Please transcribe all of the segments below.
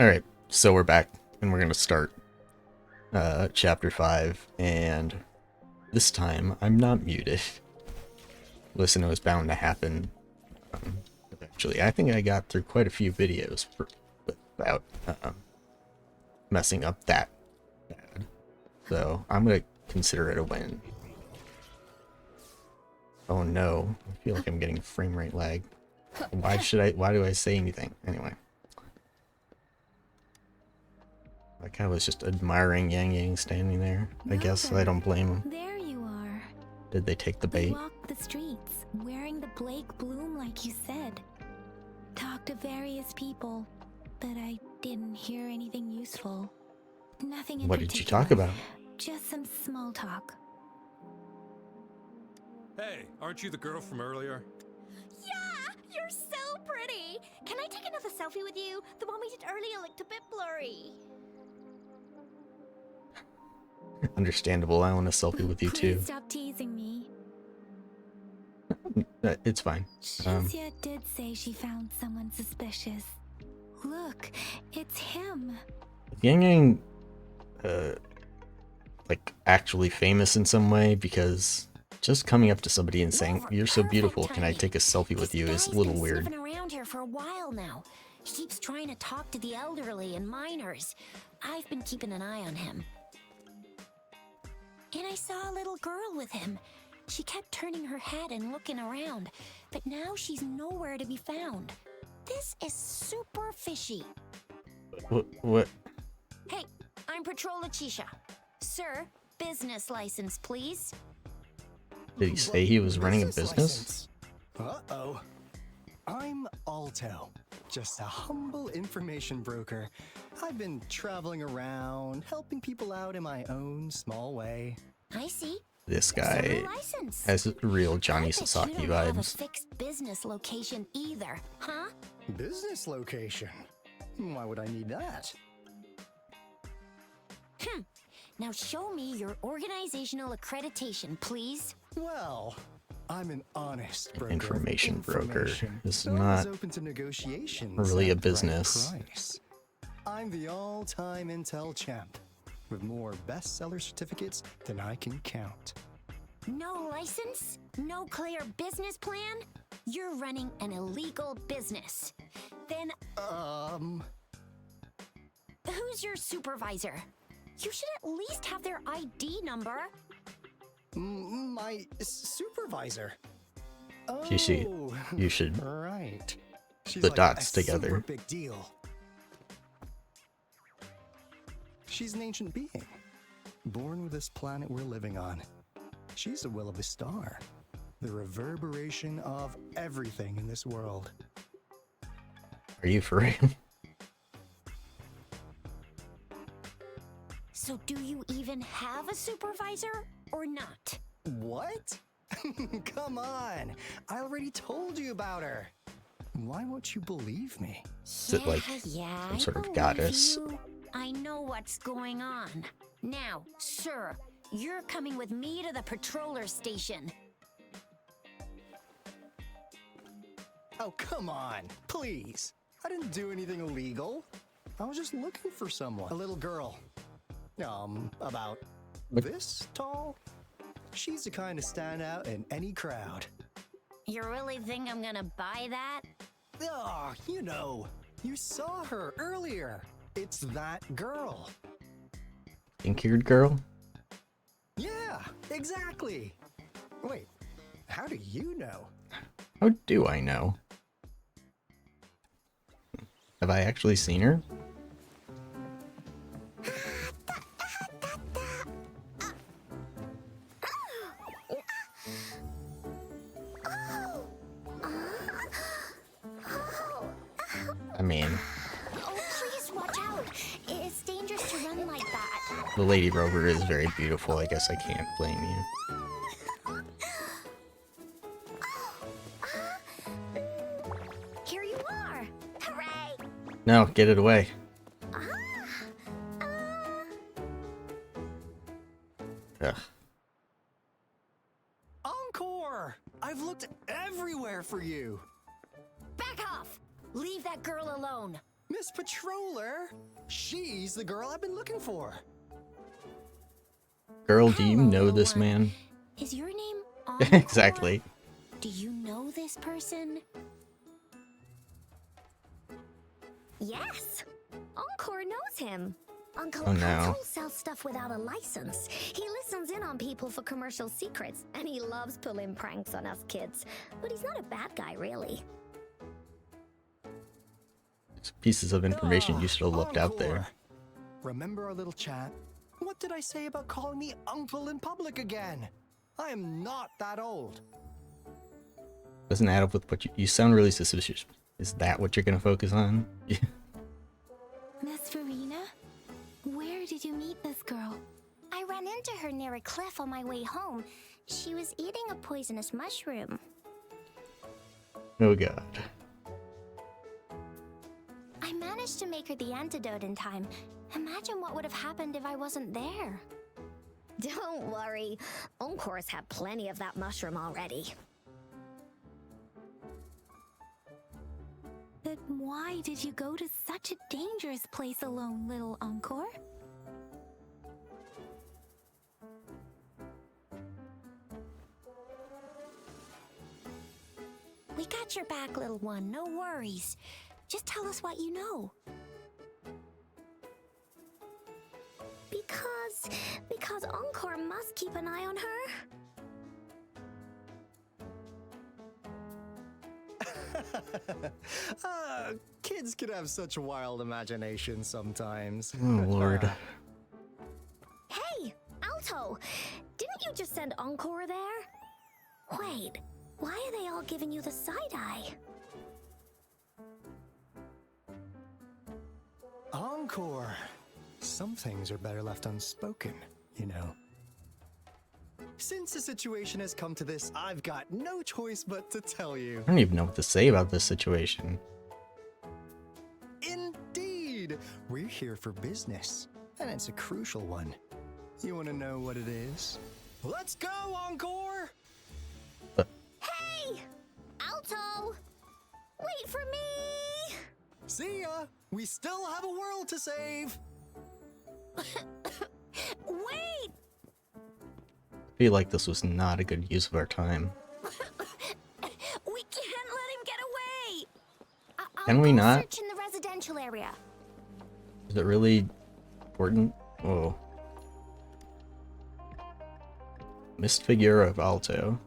Alright, so we're back, and we're gonna start chapter 5, and this time I'm not muted. Listen, it was bound to happen eventually. I think I got through quite a few videos without messing up that bad. So I'm gonna consider it a win. Oh no, I feel like I'm getting frame rate lag. Why do I say anything? Anyway. Like I was just admiring Yang Yang standing there. I guess I don't blame him. There you are. Did they take the bait? You walked the streets, wearing the Blake bloom like you said. Talked to various people, but I didn't hear anything useful. Nothing in What did you particular. talk about? Just some small talk. Hey, aren't you the girl from earlier? Yeah, you're so pretty. Can I take another selfie with you? The one we did earlier looked a bit blurry. Understandable. I want a selfie with you too. Please stop teasing me. It's fine. Shizia did say she found someone suspicious. Look, it's him. Yang Yang, like actually famous in some way, because just coming up to somebody and saying, "You're so beautiful, can I take a selfie with you?" is a little weird. He's been around here for a while now. He keeps trying to talk to the elderly and minors. I've been keeping an eye on him. And I saw a little girl with him. She kept turning her head and looking around, but now she's nowhere to be found. This is super fishy. What? Hey, I'm Patrol Letitia. Sir, business license, please. Did he say he was running a business? Uh-oh. I'm Alto, just a humble information broker. I've been traveling around, helping people out in my own small way. I see. This guy License. has real Johnny I bet Sasaki you don't have a vibes. fixed business location either, huh? Business location? Why would I need that? Now show me your organizational accreditation, please. Well, I'm an honest broker. Information broker. This is so not open to negotiations really a at the right business. price. I'm the all-time Intel champ, with more bestseller certificates than I can count. No license? No clear business plan? You're running an illegal business. Then who's your supervisor? You should at least have their ID number. My supervisor. You should Right. She's the like dots a together. super big deal. She's an ancient being, born with this planet we're living on. She's the will of the star, the reverberation of everything in this world. Are you for real? So do you even have a supervisor or not? What? Come on! I already told you about her. Why won't you believe me? Is it like some sort of goddess? I know what's going on. Now, sir, you're coming with me to the patroller station. Oh, come on, please. I didn't do anything illegal. I was just looking for someone. A little girl. About this tall? She's the kind to stand out in any crowd. You really think I'm gonna buy that? Oh, you saw her earlier. It's that girl. Pink-haired girl? Yeah, exactly. Wait, how do you know? How do I know? Have I actually seen her? I mean, Oh, please watch out. It's dangerous to run like that. the Lady Rover is very beautiful. I guess I can't blame you. Here you are. Hooray! No, get it away. Ugh. Encore! I've looked everywhere for you. Back off! Leave that girl alone. Miss Patroller! She's the girl I've been looking for. Girl, do you Hello, know little this one. man? Is your name Encore? Exactly. Do you know this person? Yes! Encore knows him. Uncle Oh, no. Patrol sells stuff without a license. He listens in on people for commercial secrets, and he loves pulling pranks on us kids. But he's not a bad guy, really. Pieces of information you should have looked out there. Encore. Remember our little chat? What did I say about calling me uncle in public again? I am not that old. Doesn't add up with what you sound really suspicious. Is that what you're gonna focus on? Miss Verena? Where did you meet this girl? I ran into her near a cliff on my way home. She was eating a poisonous mushroom. Oh god. I managed to make her the antidote in time. Imagine what would have happened if I wasn't there. Don't worry. Encore's had plenty of that mushroom already. But why did you go to such a dangerous place alone, little Encore? We got your back, little one. No worries. Just tell us what you know. Because Encore must keep an eye on her. Kids can have such wild imaginations sometimes. Oh lord. Hey, Alto! Didn't you just send Encore there? Wait, why are they all giving you the side-eye? Encore. Some things are better left unspoken, you know. Since the situation has come to this, I've got no choice but to tell you. I don't even know what to say about this situation. Indeed! We're here for business, and it's a crucial one. You want to know what it is? Let's go, Encore! Hey! Alto! Wait for me! See ya! We still have a world to save! Wait! I feel like this was not a good use of our time. We can't let him get away! Can we not? Search in the residential area. Is it really important? Whoa. Mist figure of Alto.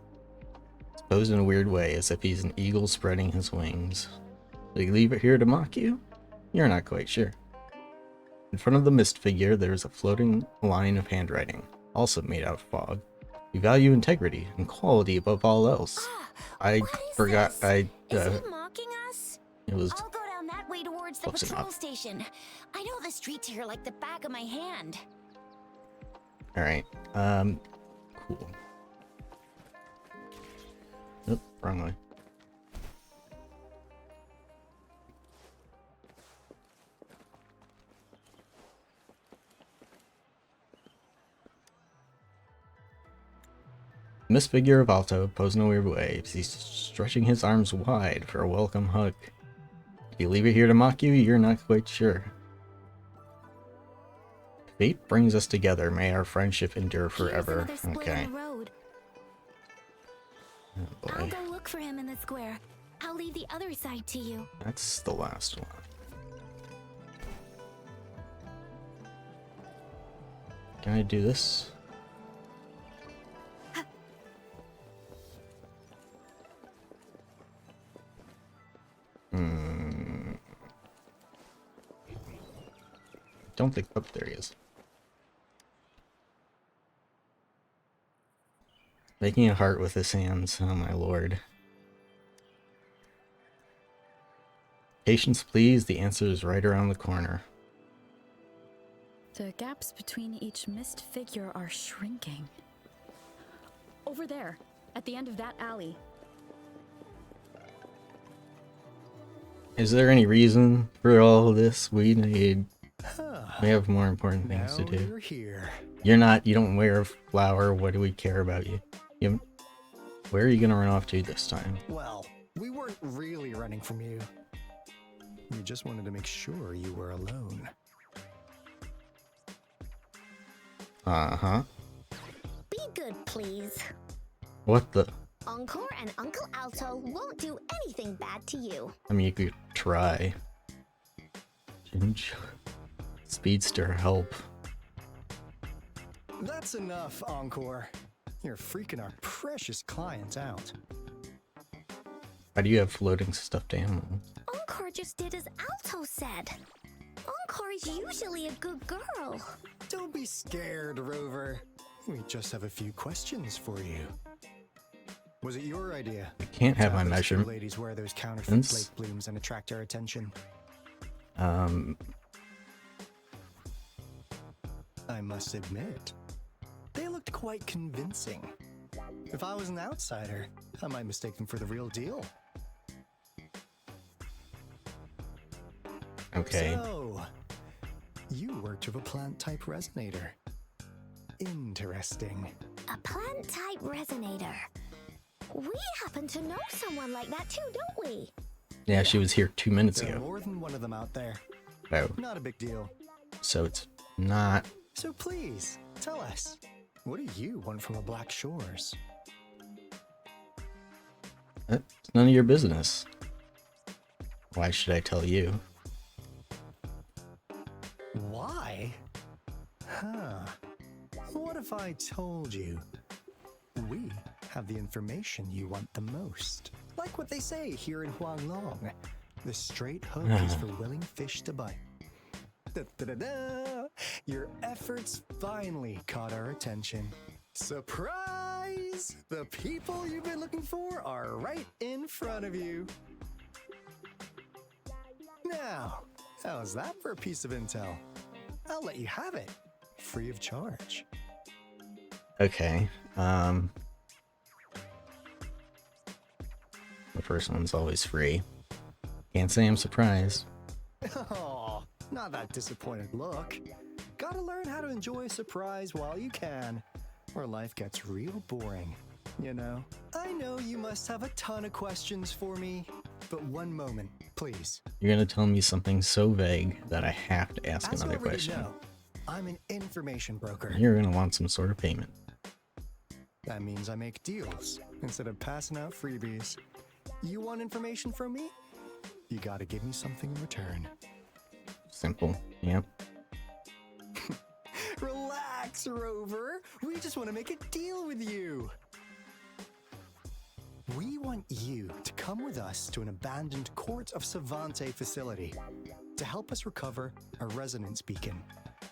It's posed in a weird way, as if he's an eagle spreading his wings. They leave it here to mock you? You're not quite sure. In front of the mist figure, there is a floating line of handwriting, also made out of fog. We value integrity and quality above all else. I What is forgot. this? Is he mocking us? It was. I'll go down that way towards the Close patrol enough. station. I know the streets here like the back of my hand. All right. Cool. Nope, wrong way. The mist figure of Alto, posed in a weird way, he's stretching his arms wide for a welcome hug. Did he leave it here to mock you? You're not quite sure. Fate brings us together. May our friendship endure Here's forever. another split Okay. in the road. Oh I'll boy. go look for him in the square. I'll leave the other side to you. That's the last one. Can I do this? Don't think. Oh, there he is. Making a heart with his hands. Oh my lord. Patience, please. The answer is right around the corner. The gaps between each mist figure are shrinking. Over there, at the end of that alley. Is there any reason for all of this? We have more important things Now to do. we're here. You don't wear a flower. What do we care about you? Where are you gonna run off to this time? Well, we weren't really running from you. We just wanted to make sure you were alone. Uh-huh. Be good, please. What the? Encore and Uncle Alto won't do anything bad to you. I mean, you could try. Speedster, help. That's enough, Encore. You're freaking our precious client out. Why do you have floating stuffed animals? Encore just did as Alto said. Encore is usually a good girl. Don't be scared, Rover. We just have a few questions for you. Was it your idea? I can't have to my those two measurement. ladies wear those counterfeit flake blooms and attract our attention? I must admit, they looked quite convincing. If I was an outsider, I might mistake them for the real deal. Okay. So, you worked with a plant-type resonator. Interesting. A plant-type resonator. We happen to know someone like that too, don't we? Yeah, she was here 2 minutes There are ago. more than one of them out there. Oh, Not a big deal. so it's not. So please, tell us, what do you want from the Black Shores? That's none of your business. Why should I tell you? Why? Huh. What if I told you we have the information you want the most? Like what they say here in Huanglong. The straight hook is for willing fish to bite. Da-da-da-da! Your efforts finally caught our attention. Surprise! The people you've been looking for are right in front of you. Now, how's that for a piece of intel? I'll let you have it, free of charge. Okay. The first one's always free. Can't say I'm surprised. Oh, not that disappointed look. Gotta learn how to enjoy a surprise while you can, or life gets real boring, you know? I know you must have a ton of questions for me, but one moment, please. You're gonna tell me something so vague that I have to ask As you another already question. know, I'm an information broker. You're gonna want some sort of payment. That means I make deals instead of passing out freebies. You want information from me? You gotta give me something in return. Simple. Yep. Relax, Rover. We just want to make a deal with you. We want you to come with us to an abandoned Court of Savante facility to help us recover a resonance beacon.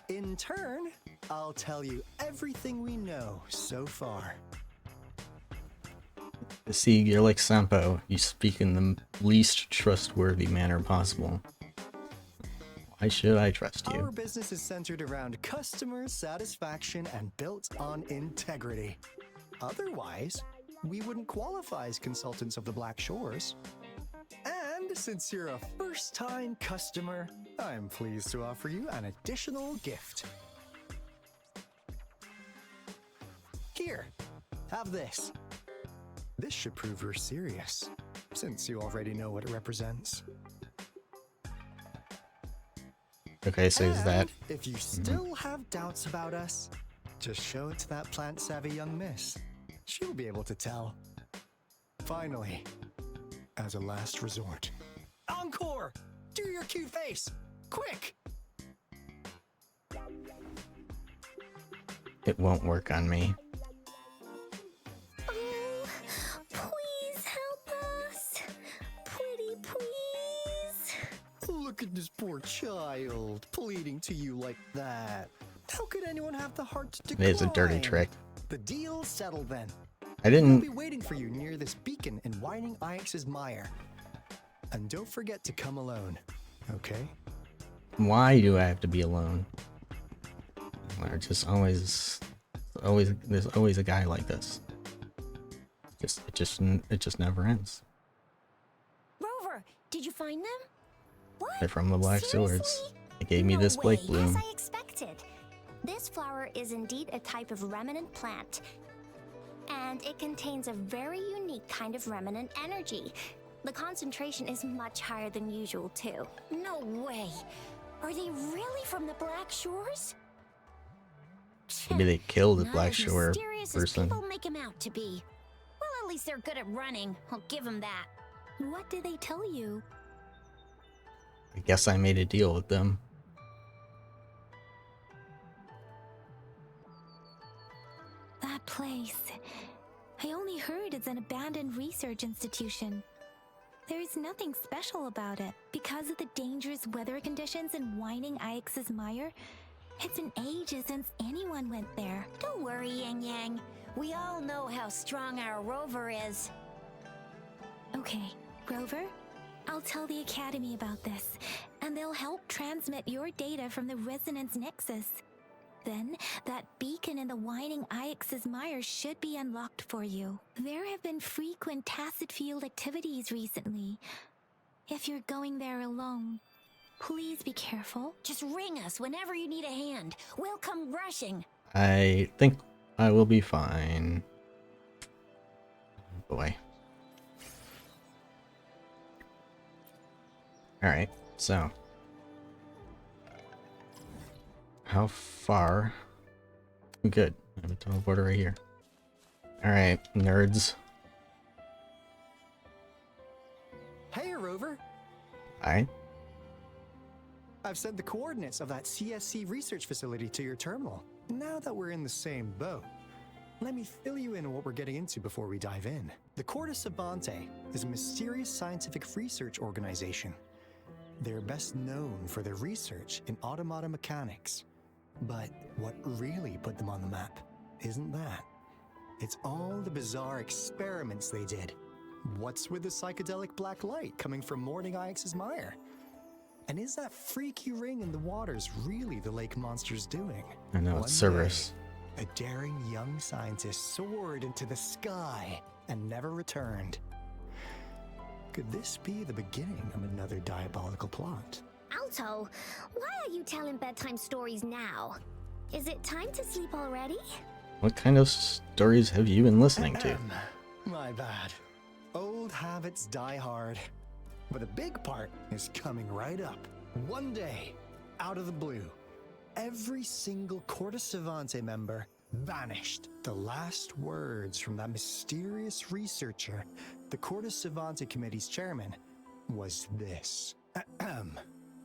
In turn, I'll tell you everything we know so far. See, you're like Sampo. You speak in the least trustworthy manner possible. Why should I trust Our you? business is centered around customer satisfaction and built on integrity. Otherwise, we wouldn't qualify as consultants of the Black Shores. And since you're a first-time customer, I'm pleased to offer you an additional gift. Here, have this. This should prove you're serious, since you already know what it represents. Okay, so is that... And if you still have doubts about us, just show it to that plant-savvy young miss. She'll be able to tell. Finally, as a last resort. Encore! Do your cute face! Quick! It won't work on me. Oh, please help us. Pretty please. Look at this poor child, pleading to you like that. How could anyone have the heart to decline? It is a dirty trick. The deal's settled then. I I'll didn't... be waiting for you near this beacon in Whining Ix's mire. And don't forget to come alone, okay? Why do I have to be alone? There's just there's always a guy like this. It just never ends. Rover, did you find them? What? They're from the Black Swords. Seriously? They gave me No this Blake way. bloom. As I expected. This flower is indeed a type of remnant plant, and it contains a very unique kind of remnant energy. The concentration is much higher than usual, too. No way. Are they really from the Black Shores? Maybe they killed the Not Black as Shore mysterious as person. people make him out to be. Well, at least they're good at running. I'll give them that. What did they tell you? I guess I made a deal with them. That place. I only heard it's an abandoned research institution. There is nothing special about it. Because of the dangerous weather conditions in Whining Ix's Mire, it's been ages since anyone went there. Don't worry, Yang Yang. We all know how strong our rover is. Okay, Rover, I'll tell the Academy about this, and they'll help transmit your data from the Resonance Nexus. Then, that beacon in the Whining Ix's Mire should be unlocked for you. There have been frequent tacit field activities recently. If you're going there alone, please be careful. Just ring us whenever you need a hand. We'll come rushing. I think I will be fine. Boy. Alright, so. How far? Good. I have a teleporter right here. Alright, nerds. Hey, Rover. Alright. I've sent the coordinates of that CSC research facility to your terminal. Now that we're in the same boat, let me fill you in on what we're getting into before we dive in. The Corda Savante is a mysterious scientific research organization. They're best known for their research in automata mechanics. But what really put them on the map isn't that. It's all the bizarre experiments they did. What's with the psychedelic black light coming from Morning Ix's Mire? And is that freaky ring in the waters really the lake monster's doing? I know, it's Cerberus. A daring young scientist soared into the sky and never returned. Could this be the beginning of another diabolical plot? Alto, why are you telling bedtime stories now? Is it time to sleep already? What kind of stories have you been listening to? My bad. Old habits die hard. But the big part is coming right up. One day, out of the blue, every single Corda Savante member vanished. The last words from that mysterious researcher, the Corda Savante Committee's chairman, was this.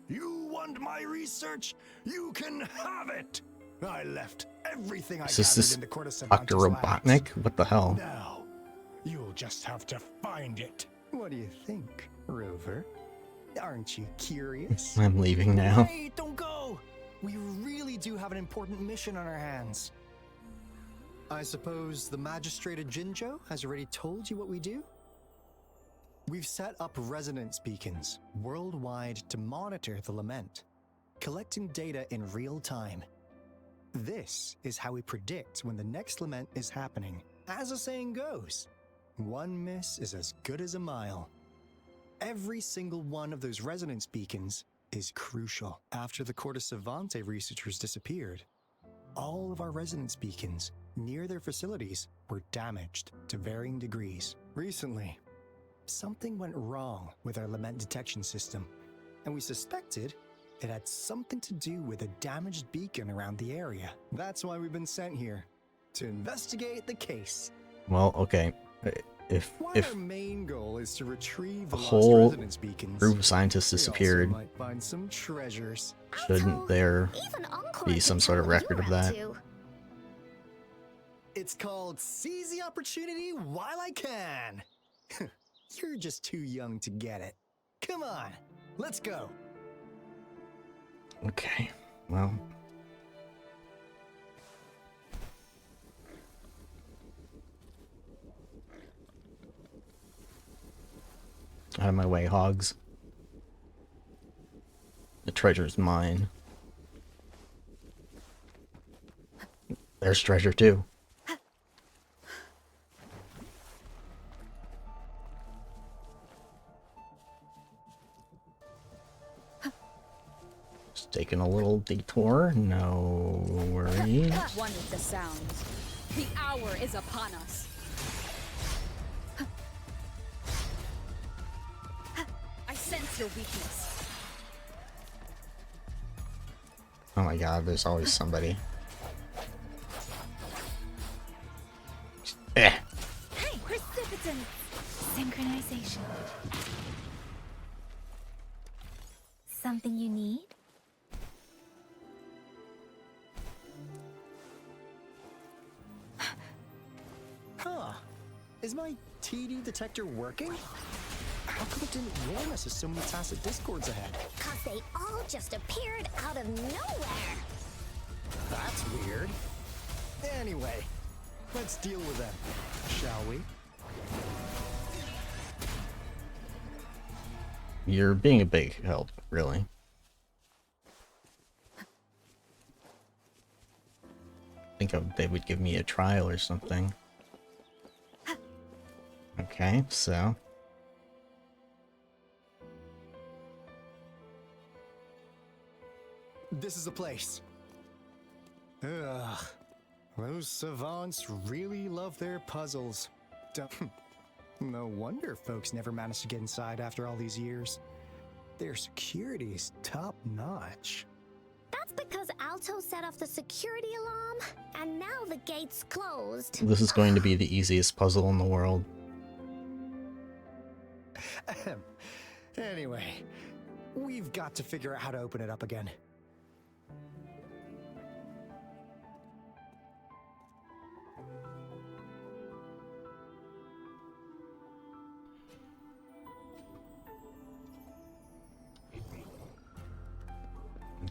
You want my research? You can have it! I left everything I gathered in the Corda Savante's Dr. Robotnik? What the hell? Now, you'll just have to find it. What do you think, Rover? Aren't you curious? I'm leaving now. Wait, don't go! We really do have an important mission on our hands. I suppose the Magistrate of Jinzhou has already told you what we do? We've set up resonance beacons worldwide to monitor the lament, collecting data in real time. This is how we predict when the next lament is happening. As the saying goes, one miss is as good as a mile. Every single one of those resonance beacons is crucial. After the Corda Savante researchers disappeared, all of our resonance beacons near their facilities were damaged to varying degrees. Recently, something went wrong with our lament detection system, and we suspected it had something to do with a damaged beacon around the area. That's why we've been sent here, to investigate the case. Well, okay. If our main goal is to retrieve the a lost whole resonance beacons, group of scientists we also disappeared, might find some treasures. shouldn't there Even Encore be can some tell sort of what record you're of that? up to. It's called seize the opportunity while I can. You're just too young to get it. Come on, let's go. Okay, well. Out of my way, hogs. The treasure's mine. There's treasure too. Just taking a little detour, no worries. One with the sounds. The hour is upon us. your weakness. Oh my god, there's always somebody. Eh. Hey, precipitance! Synchronization. Something you need? Huh. Is my TD detector working? How come it didn't warn us of so many tacit discords ahead? Cause they all just appeared out of nowhere. That's weird. Anyway, let's deal with them, shall we? You're being a big help, really. They would give me a trial or something. Okay, so This is the place. Ugh. Those savants really love their puzzles. No wonder folks never managed to get inside after all these years. Their security's top-notch. That's because Alto set off the security alarm, and now the gate's closed. this is going to be the easiest puzzle in the world. Anyway, we've got to figure out how to open it up again.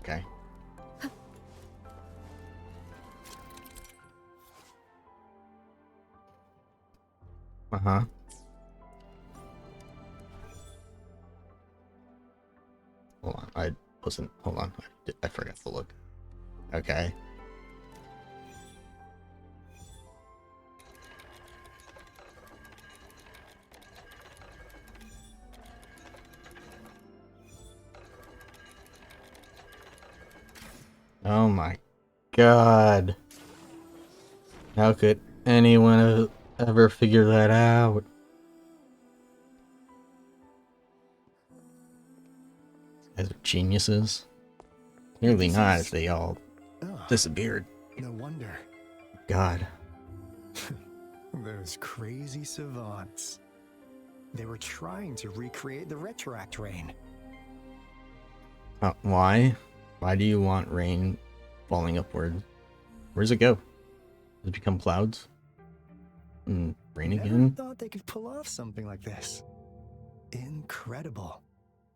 Okay. Uh-huh. Hold on, I wasn't... Hold on, I forgot to look. Okay. Oh my god. How could anyone have ever figure that out? These guys are geniuses. Clearly not, if they all disappeared. No wonder. God. Those crazy savants. They were trying to recreate the retroact rain. Why? Why do you want rain falling upward? Where's it go? Does it become clouds? And rain Never again? thought they could pull off something like this. Incredible.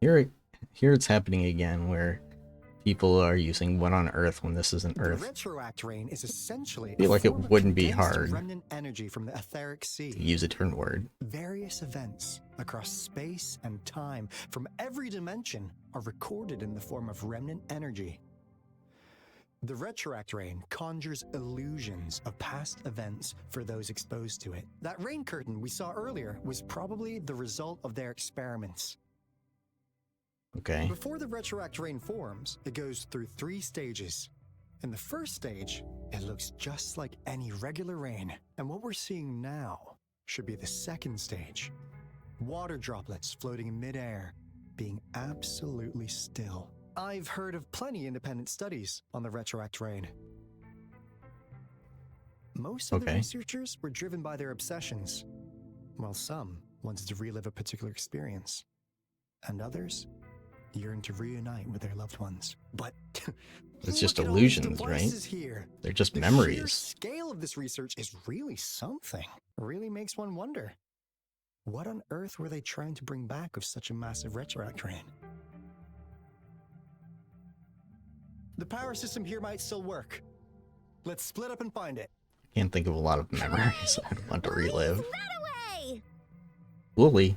Here it's happening again, where people are using what on Earth when this isn't The Earth. retroact rain is essentially I feel like it form of wouldn't be condensed hard remnant energy from the etheric sea. to use a different word. Various events across space and time from every dimension are recorded in the form of remnant energy. The retroact rain conjures illusions of past events for those exposed to it. That rain curtain we saw earlier was probably the result of their experiments. Okay. Before the retroact rain forms, it goes through 3 stages. In the first stage, it looks just like any regular rain, and what we're seeing now should be the second stage. Water droplets floating in midair, being absolutely still. I've heard of plenty independent studies on the retroact rain. Most of the researchers were driven by their obsessions, while some wanted to relive a particular experience, and others yearn to reunite with their loved ones. But It's just look at all these illusions, right? devices here. They're just The sheer memories. scale of this research is really something. Really makes one wonder. What on earth were they trying to bring back with such a massive retroact rain? The power system here might still work. Let's split up and find it. Can't think of a lot of memories I want to relive. That away! Woolly.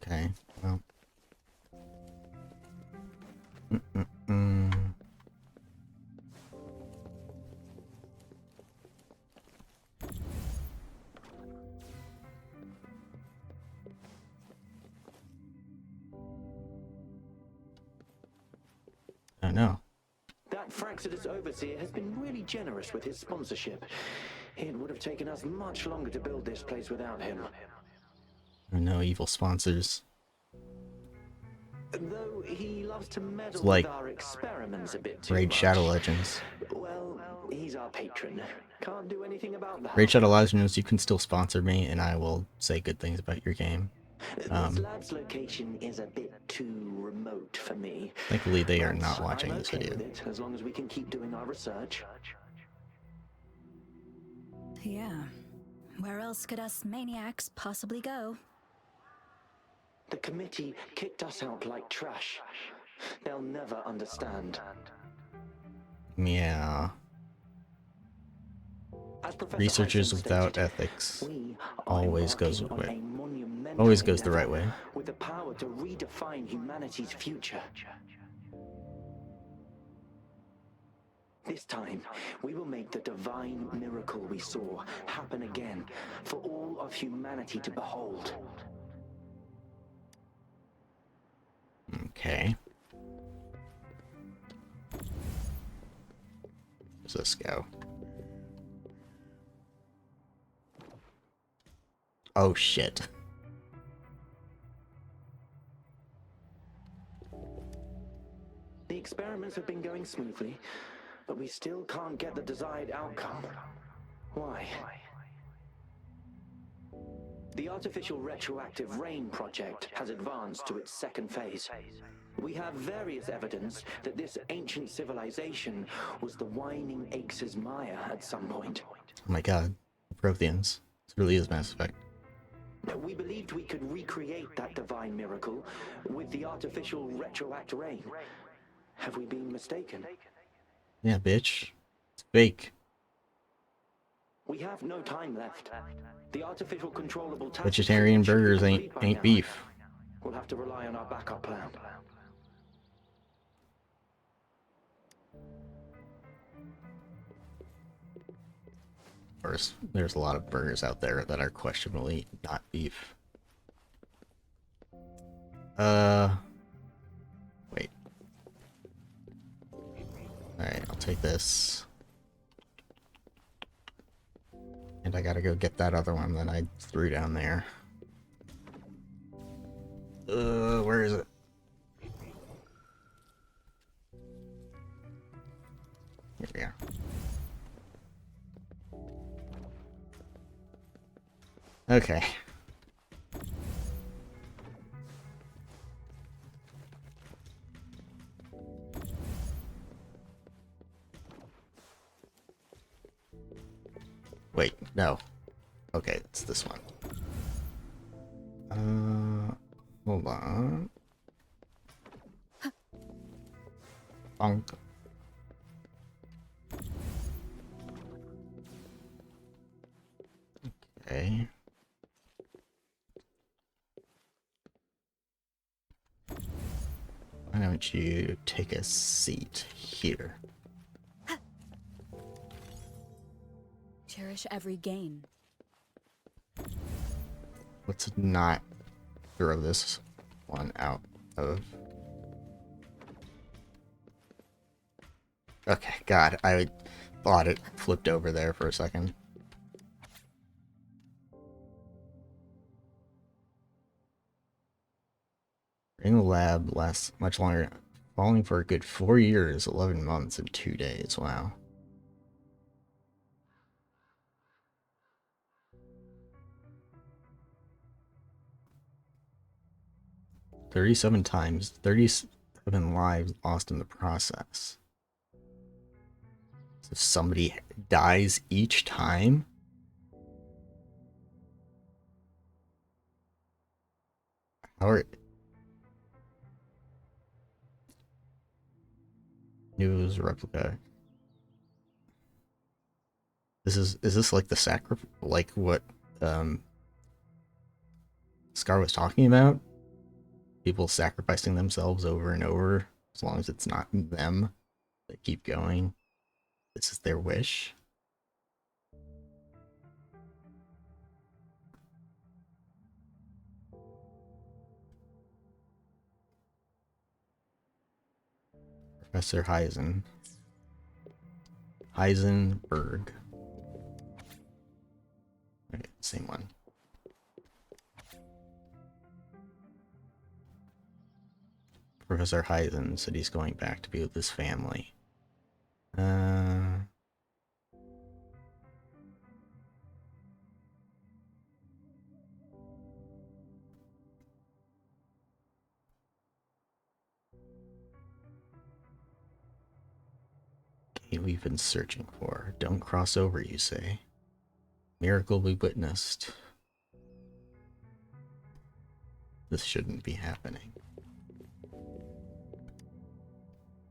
Okay, well. I know. That Fraxidus overseer has been really generous with his sponsorship. It would have taken us much longer to build this place without him. no evil sponsors. Though he loves to meddle It's like with our experiments a bit too Raid much. Shadow Legends. Well, he's our patron. Can't do anything about that. Raid Shadow Legends, you can still sponsor me, and I will say good things about your game. This lab's location is a bit too remote for me. Thankfully, they are But not watching I'm this okay video. with it, as long as we can keep doing our research. Yeah. Where else could us maniacs possibly go? The committee kicked us out like trash. They'll never understand. Yeah. As Professor Researchers Hyson without stated, ethics we are always goes embarking on away. a monumental Always goes the endeavor right way. with the power to redefine humanity's future. This time, we will make the divine miracle we saw happen again for all of humanity to behold. Okay. Where's this go? Oh shit. The experiments have been going smoothly, but we still can't get the desired outcome. Why? The artificial retroactive rain project has advanced to its second phase. We have various evidence that this ancient civilization was the Whining Aches' Maya at some point. Oh my god. Protheans. This really is Mass Effect. We believed we could recreate that divine miracle with the artificial retroact rain. Have we been mistaken? Yeah, bitch. It's fake. We have no time left. The artificial controllable task Vegetarian should be burgers complete ain't by now. beef. We'll have to rely on our backup plan. Of course, there's a lot of burgers out there that are questionably not beef. Wait. Alright, I'll take this. And I gotta go get that other one that I threw down there. Where is it? Here we are. Okay. Wait, no. Okay, it's this one. Hold on. Bonk. Okay. Why don't you take a seat here? Cherish every gain. Let's not throw this one out of... Okay, God, I thought it flipped over there for a second. In the lab lasts much longer, falling for a good 4 years, 11 months, and 2 days. Wow. "37 times, 37 lives lost in the process." So if somebody dies each time? How are... News replica. Is this like the sacrifice, like what Scar was talking about? People sacrificing themselves over and over, as long as it's not them. They keep going. This is their wish. Professor Heisenberg. Okay, same one. Professor Heisen said he's going back to be with his family. We've been searching for. Don't cross over, you say. Miracle we witnessed. This shouldn't be happening.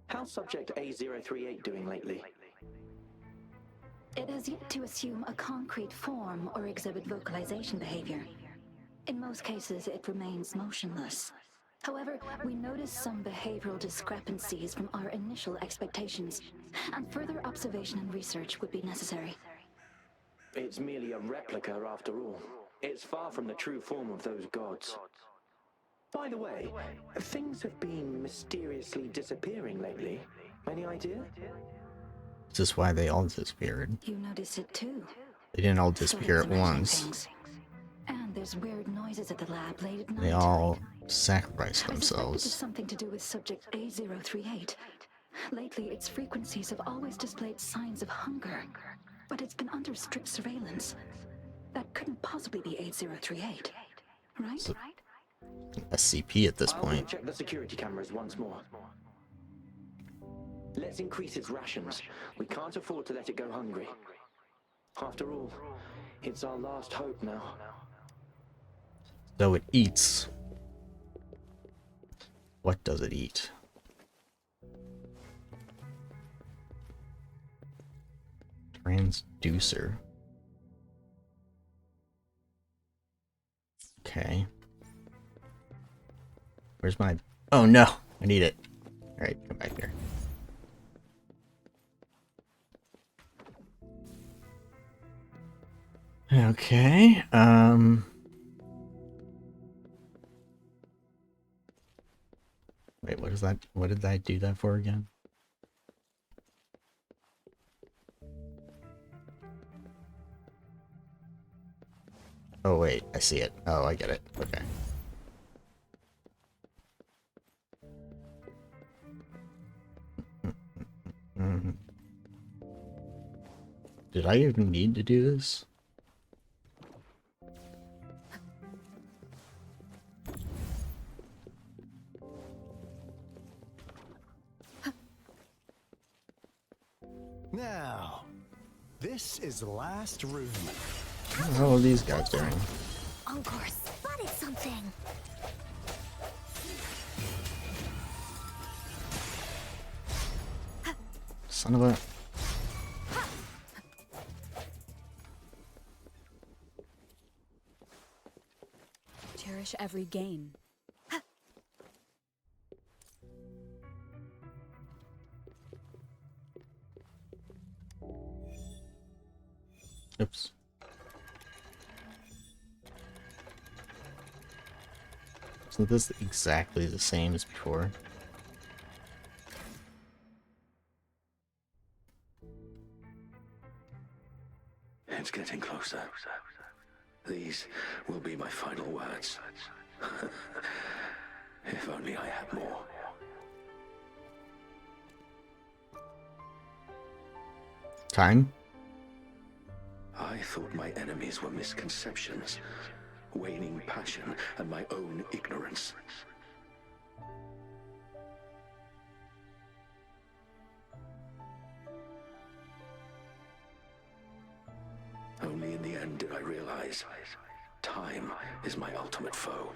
How's subject A038 doing lately? It has yet to assume a concrete form or exhibit vocalization behavior. In most cases, it remains motionless. However, we notice some behavioral discrepancies from our initial expectations, and further observation and research would be necessary. It's merely a replica after all. It's far from the true form of those gods. By the way, things have been mysteriously disappearing lately. Any idea? Is this why they all disappeared? You notice it too. They didn't all disappear at once. Things. And there's weird noises at the lab late at night. They all sacrificed themselves. It has something to do with subject A038. Lately, its frequencies have always displayed signs of hunger, but it's been under strict surveillance. That couldn't possibly be A038, right? So, SCP at this point. I'll check the security cameras once more. Let's increase its rations. We can't afford to let it go hungry. After all, it's our last hope now. So it eats. What does it eat? Transducer. Okay. Where's my... Oh no! I need it. Alright, come back here. Okay, wait, what is that? What did I do that for again? Oh wait, I see it. Oh, I get it. Okay. Did I even need to do this? Now, this is the last room. What the hell are these guys doing? Encore spotted something. Son of a... Cherish every gain. Oops. Isn't this exactly the same as before? It's getting closer. These will be my final words. If only I had more. Time? I thought my enemies were misconceptions, waning passion, and my own ignorance. Only in the end did I realize time is my ultimate foe.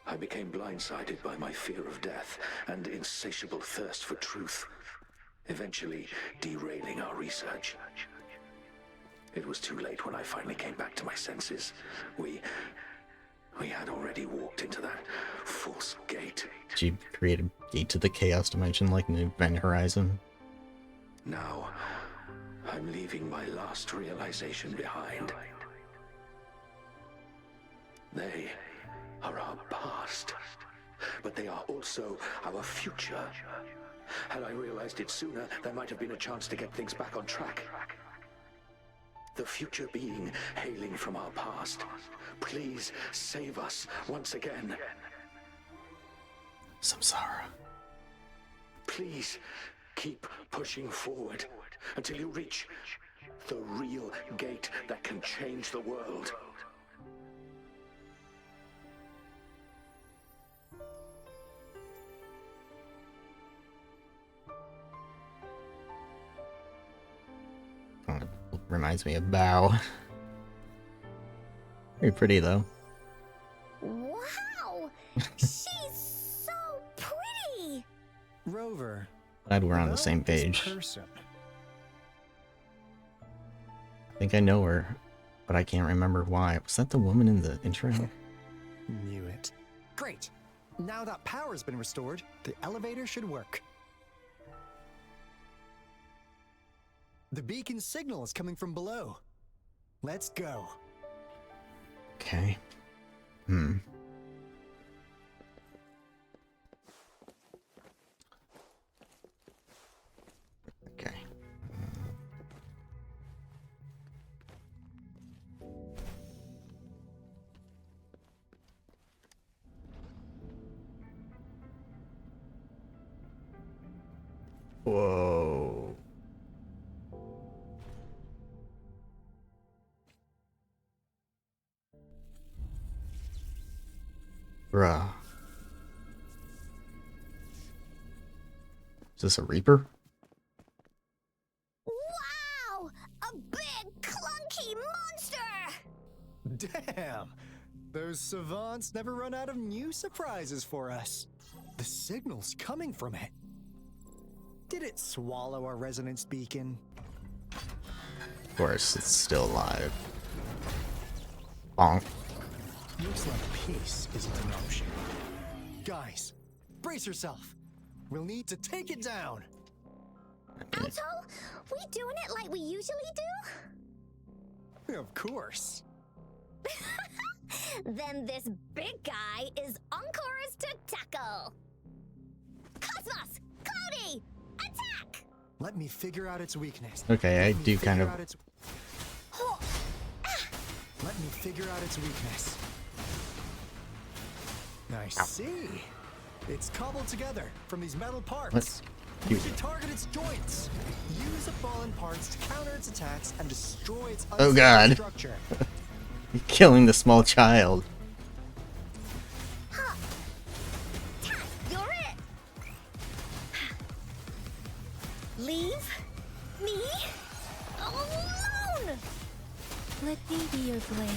I became blindsided by my fear of death and insatiable thirst for truth, eventually derailing our research. It was too late when I finally came back to my senses. We had already walked into that false gate. Did you create a gate to the chaos dimension like an Event Horizon? Now, I'm leaving my last realization behind. They are our past, but they are also our future. Had I realized it sooner, there might have been a chance to get things back on track. The future being hailing from our past. Please save us once again. Samsara. Please keep pushing forward until you reach the real gate that can change the world. Oh, it reminds me of Bao. Very pretty though. Wow! She's so pretty! Rover. Glad we're on the about same this page. person? I think I know her, but I can't remember why. Was that the woman in the intro? Knew it. Great. Now that power's been restored, the elevator should work. The beacon signal is coming from below. Let's go. Okay. Okay. Whoa. Bruh. Is this a Reaper? Wow! A big, clunky monster! Damn! Those savants never run out of new surprises for us. The signal's coming from it. Did it swallow our resonance beacon? Of course, it's still alive. Bonk. Looks like peace isn't an option. Guys, brace yourself. We'll need to take it down. Alto, we doing it like we usually do? Of course. Then this big guy is Encore's to tackle. Cosmos! Cloudy! Attack! Let me figure out its weakness. Okay, I do kind of... Let me figure out its weakness. I see. It's cobbled together from these metal parts. What? We should target its joints. Use the fallen parts to counter its attacks and destroy its Oh god. structure. You're killing the small child. Huh. You're it. Leave me alone. Let me be your blade.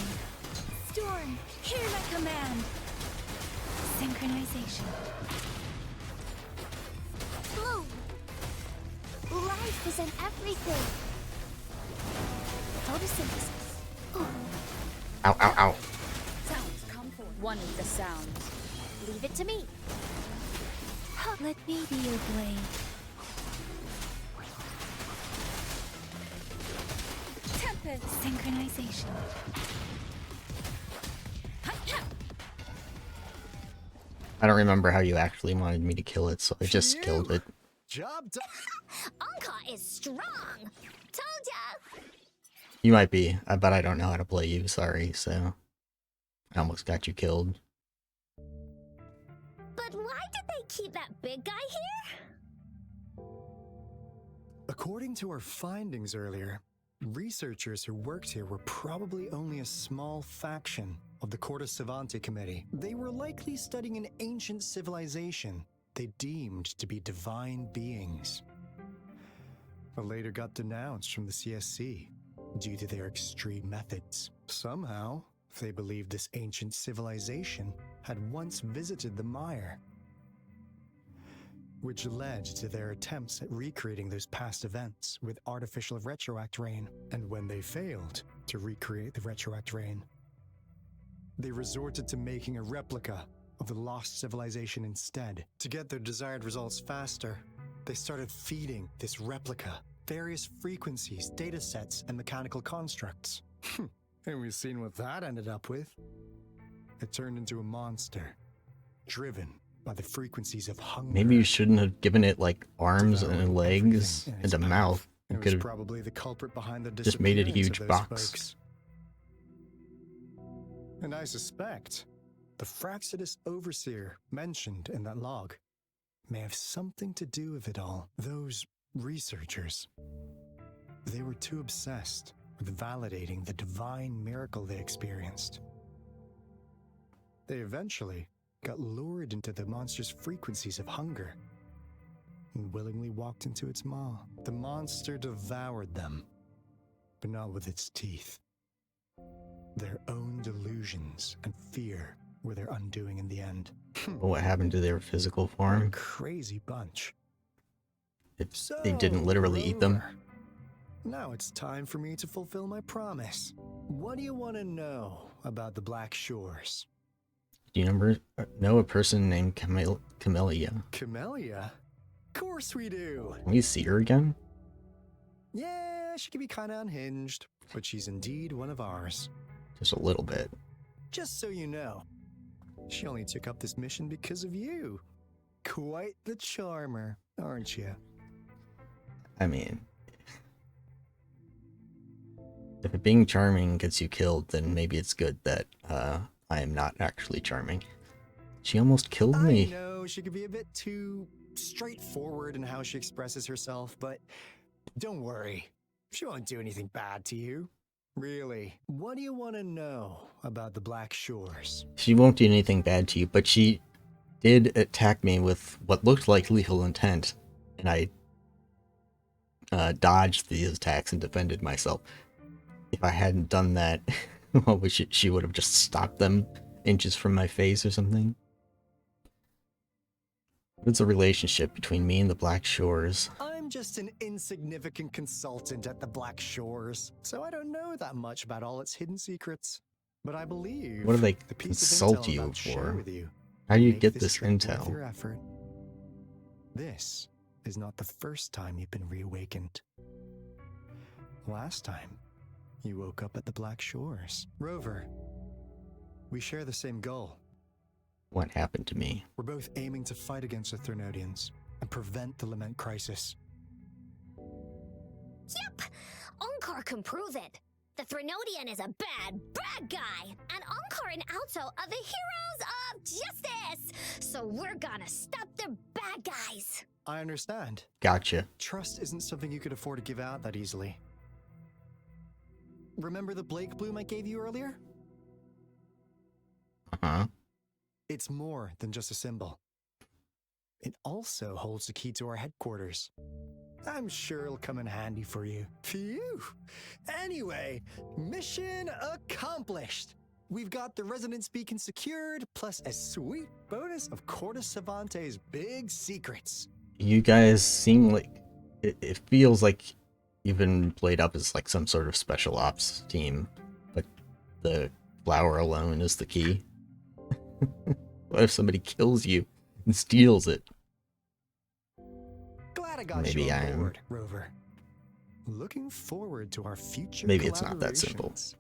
Storm, hear my command. Synchronization. Bloom. Life is in everything. Photosynthesis. Ow, ow, ow. Sounds come forth. One of the sounds. Leave it to me. Let me be your blade. Tempest. Synchronization. I don't remember how you actually wanted me to kill it, so I just killed it. Job done. Anka is strong. Told ya. You might be, but I don't know how to play you, sorry, so... I almost got you killed. But why did they keep that big guy here? According to our findings earlier, researchers who worked here were probably only a small faction of the Corte Savante Committee. They were likely studying an ancient civilization they deemed to be divine beings, but later got denounced from the CSC due to their extreme methods. Somehow, they believed this ancient civilization had once visited the Mire, which led to their attempts at recreating those past events with artificial retroact rain. And when they failed to recreate the retroact rain, they resorted to making a replica of the lost civilization instead. To get their desired results faster, they started feeding this replica various frequencies, data sets, and mechanical constructs. And we've seen what that ended up with. It turned into a monster, driven by the frequencies of hunger. Maybe you shouldn't have given it, like, arms and legs and a mouth. It was could've probably the culprit behind the just made it a disappearance huge of those box. folks. And I suspect the Fraxidus Overseer mentioned in that log may have something to do with it all. Those researchers, they were too obsessed with validating the divine miracle they experienced. They eventually got lured into the monster's frequencies of hunger and willingly walked into its maw. The monster devoured them, but not with its teeth. Their own delusions and fear were their undoing in the end. But what happened to their physical What a form? crazy bunch. They didn't literally eat them. Rover, now it's time for me to fulfill my promise. What do you want to know about the Black Shores? Do you know a person named Camellia? Camellia? Of course we do. Can we see her again? Yeah, she can be kind of unhinged, but she's indeed one of ours. Just a little bit. Just so you know, she only took up this mission because of you. Quite the charmer, aren't you? I mean, if being charming gets you killed, then maybe it's good that I am not actually charming. She almost killed me. I know she could be a bit too straightforward in how she expresses herself, but don't worry. She won't do anything bad to you. Really, what do you want to know about the Black Shores? She won't do anything bad to you, but she did attack me with what looked like lethal intent, and I dodged these attacks and defended myself. If I hadn't done that, well, she would have just stopped them inches from my face or something. What's the relationship between me and the Black Shores? I'm just an insignificant consultant at the Black Shores, so I don't know that much about all its hidden secrets. But I believe What do they the piece of consult intel I'm you about to share for? with you How do you make get this trip worth intel? your effort. This is not the first time you've been reawakened. Last time, you woke up at the Black Shores. Rover, we share the same goal. What happened to me? We're both aiming to fight against the Threnodians and prevent the Lament crisis. Yep, Onkar can prove it. The Threnodian is a bad, bad guy, and Onkar and Alto are the heroes of justice. So we're gonna stop the bad guys. I understand. Gotcha. Trust isn't something you could afford to give out that easily. Remember the Blake bloom I gave you earlier? Uh-huh. It's more than just a symbol. It also holds the key to our headquarters. I'm sure it'll come in handy for you. Phew! Anyway, mission accomplished! We've got the resonance beacon secured, plus a sweet bonus of Cortus Savante's big secrets. You guys seem like... It feels like you've been played up as like some sort of special ops team, but the flower alone is the key. What if somebody kills you and steals it? Glad I got Maybe you I on am. board, Rover. Looking forward to our future Maybe it's not that simple. collaborations.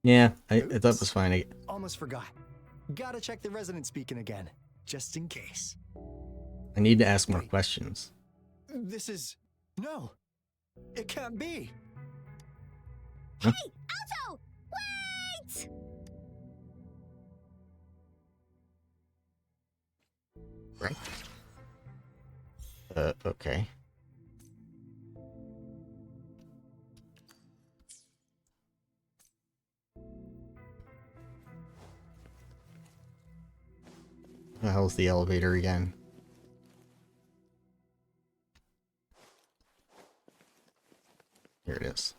Yeah, I thought it was fine. Almost forgot. Gotta check the resonance beacon again, just in case. I need to ask more Wait. questions. This is... No! It can't be! Huh? Hey, Alto! Wait! Right. Okay. The hell's the elevator again? Here it is.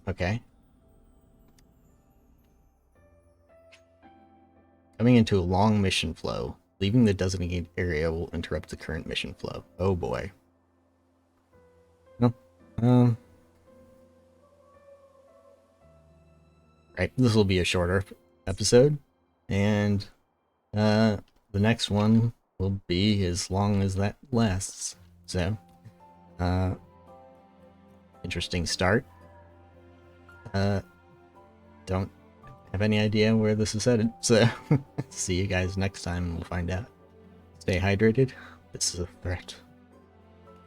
Okay. Coming into a long mission flow. Leaving the designated area will interrupt the current mission flow. Oh boy. No. Right, this will be a shorter episode. And the next one will be as long as that lasts. So, interesting start. Don't have any idea where this is headed, so see you guys next time and we'll find out. Stay hydrated. This is a threat.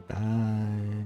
Bye.